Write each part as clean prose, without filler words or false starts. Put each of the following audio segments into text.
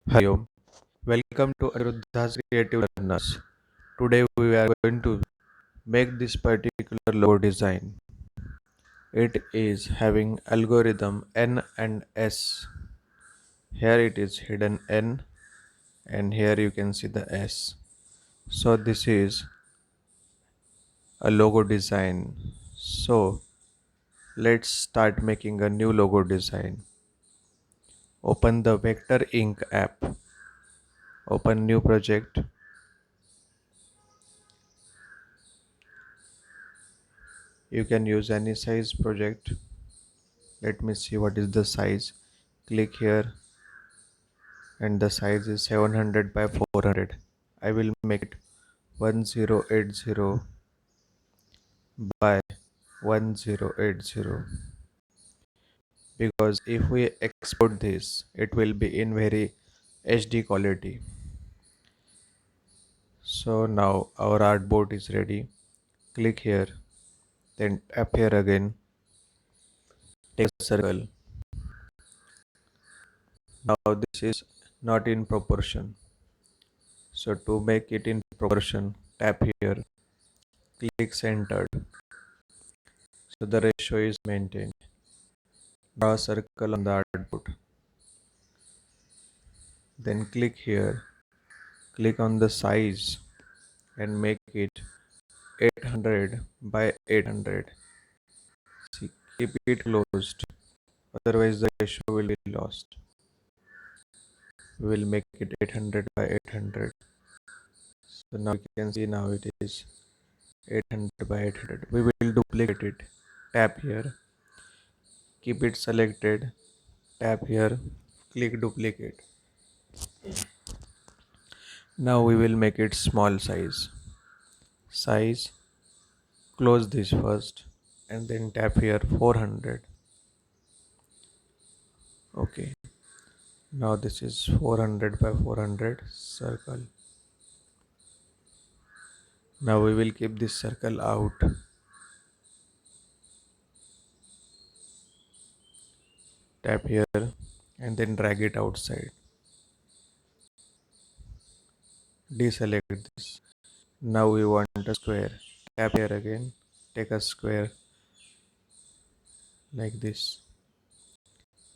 Hi, Om. Welcome to Aruddha's Creative Learners. Today we are going to make this particular logo design. It is having algorithm N and S. Here it is hidden N and here you can see the S. So this is a logo design. So let's start making a new logo design. Open the Vector Ink app. Open new project. You can use any size project. Let me see what is the size. Click here and the size is 700 by 400. I will make it 1080 by 1080 because if we export this it will be in very HD quality. So now our artboard is ready. Click here, then tap here again, take a circle. Now this is not in proportion. So to make it in proportion, tap here, click centered. So the ratio is maintained. Draw a circle on the artboard. Then click here, click on the size and make it 800 by 800. See, keep it closed, otherwise the ratio will be lost. We will make it 800 by 800. So now you can see now it is 800 by 800. We will duplicate it. Tap here, keep it selected, tap here, click duplicate. Now we will make it small size. Size, close this first and then tap here 400. Okay, now this is 400 by 400 circle. Now we will keep this circle out. Tap here and then drag it outside. Deselect this. Now we want a square. Tap here again. Take a square like this.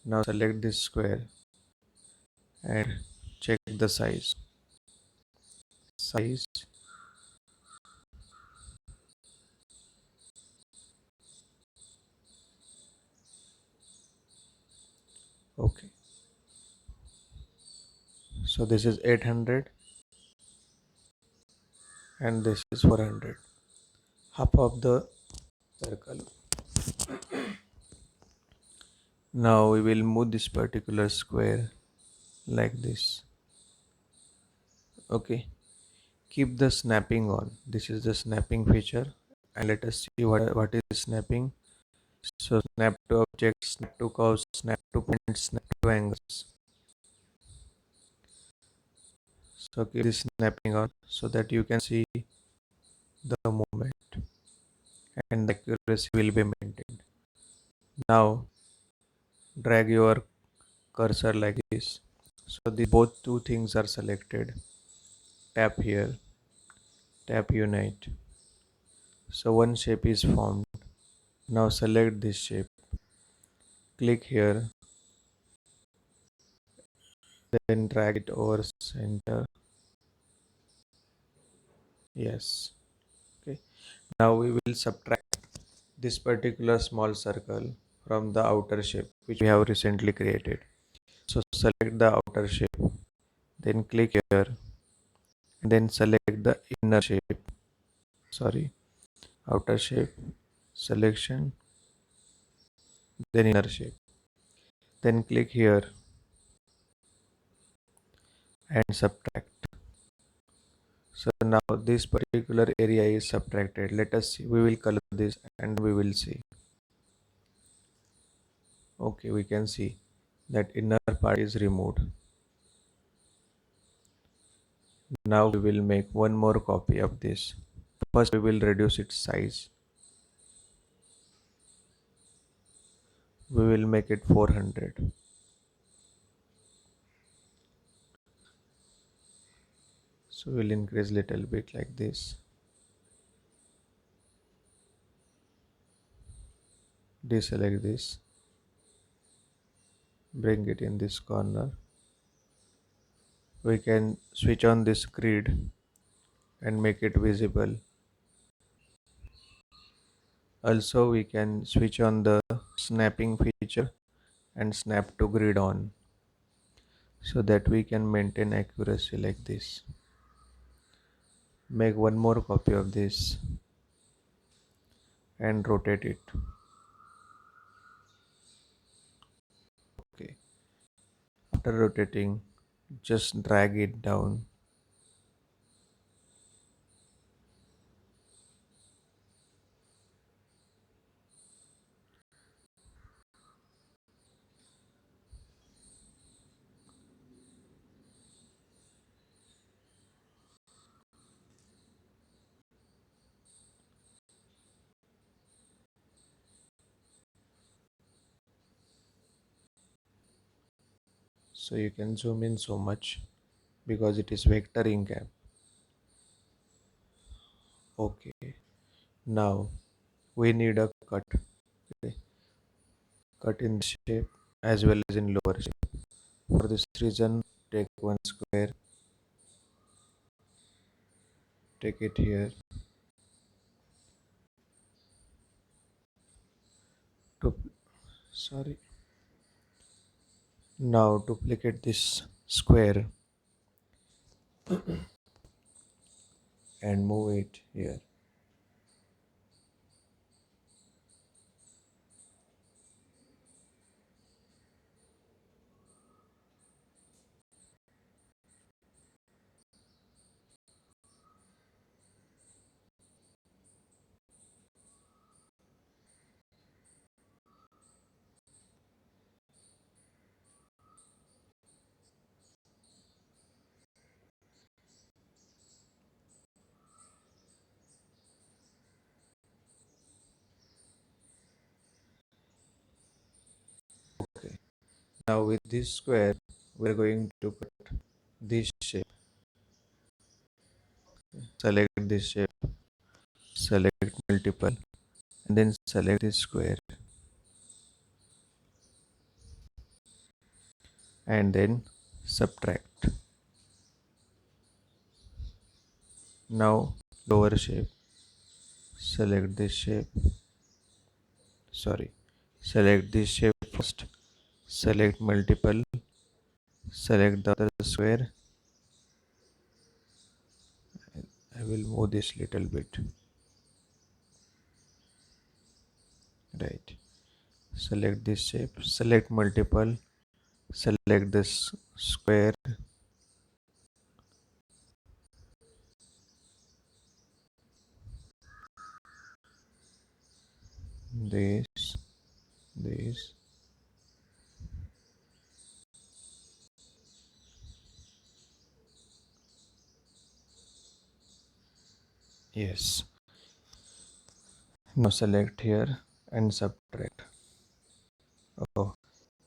Now select this square and check the size. Size. Okay. So this is 800 and this is 400. Half of the circle. Now we will move this particular square like this. Okay, keep the snapping on. This is the snapping feature and let us see what is snapping. So snap to objects, snap to curves, snap to points, snap to angles. So keep this snapping on so that you can see the movement and the accuracy will be maintained. Now drag your cursor like this. So the both two things are selected. Tap here, tap unite. So one shape is formed. Now select this shape. Click here, then drag it over center. Yes. Okay. Now we will subtract this particular small circle from the outer shape which we have recently created. So select the outer shape, then click here, and then select the inner shape. Sorry, outer shape, selection, then inner shape. Then click here and subtract. So now this particular area is subtracted. Let us see. We will color this and we will see. Okay, we can see that inner part is removed. Now we will make one more copy of this. First we will reduce its size. We will make it 400. So we'll increase little bit like this. Deselect this, bring it in this corner. We can switch on this grid and make it visible. Also we can switch on the snapping feature and snap to grid on, so that we can maintain accuracy like this. Make one more copy of this and rotate it. Okay. After rotating, just drag it down. So you can zoom in so much because it is vector ink app. Okay. Now we need a cut. Okay. Cut in shape as well as in lower shape. For this reason, take one square, take it here. To sorry. Now duplicate this square and move it here. Okay. Now with this square, we're going to cut this shape. Select this shape, select multiple, and then select this square, and then subtract. Now lower shape, select this shape, sorry, select this shape first, select multiple, select the other square. I will move this little bit, right. Select this shape, select multiple, select this square, this, this. Yes. Now select here and subtract. Oh,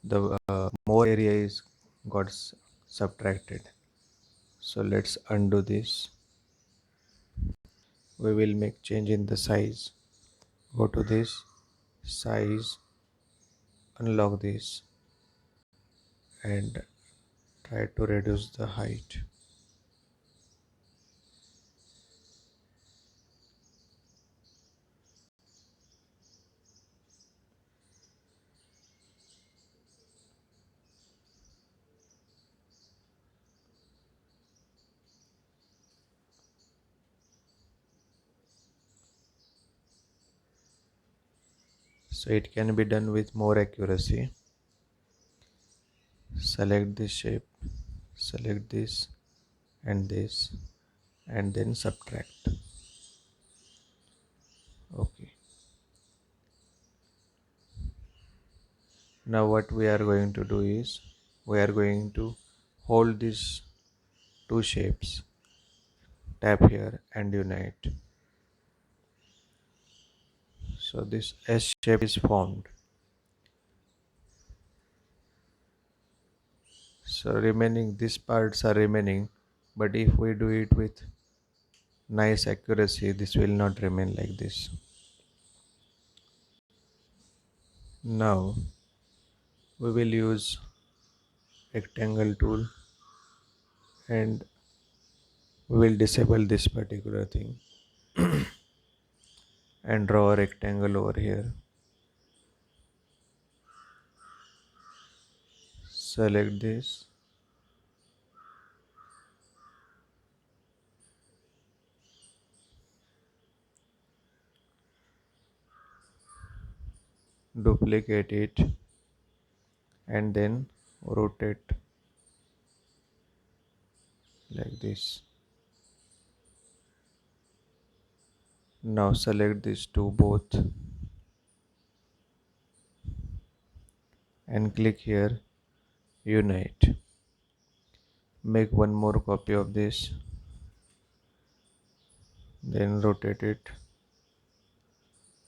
the more area is got subtracted. So let's undo this. We will make change in the size. Go to this size, unlock this, and try to reduce the height. So it can be done with more accuracy. Select this shape, select this and then subtract. Okay. Now what we are going to do is we are going to hold these two shapes, tap here and unite. So this S shape is formed. So remaining these parts are remaining, But if we do it with nice accuracy, this will not remain like this. Now we will use rectangle tool and we will disable this particular thing and draw a rectangle over here. Select this, duplicate it, and then rotate like this. Now select these two both and click here, unite. Make one more copy of this, then rotate it,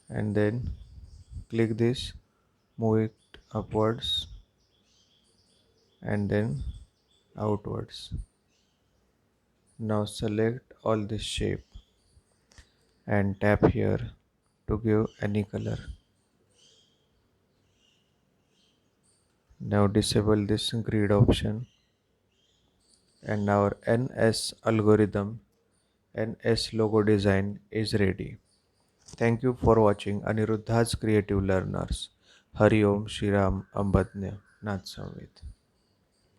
and then click this, move it upwards and then outwards. Now select all this shape and tap here to give any color. Now disable this grid option and our NS algorithm, NS logo design is ready. Thank you for watching Aniruddha's Creative Learners. Hari Om Shri Ram Ambadnya Nath Samved.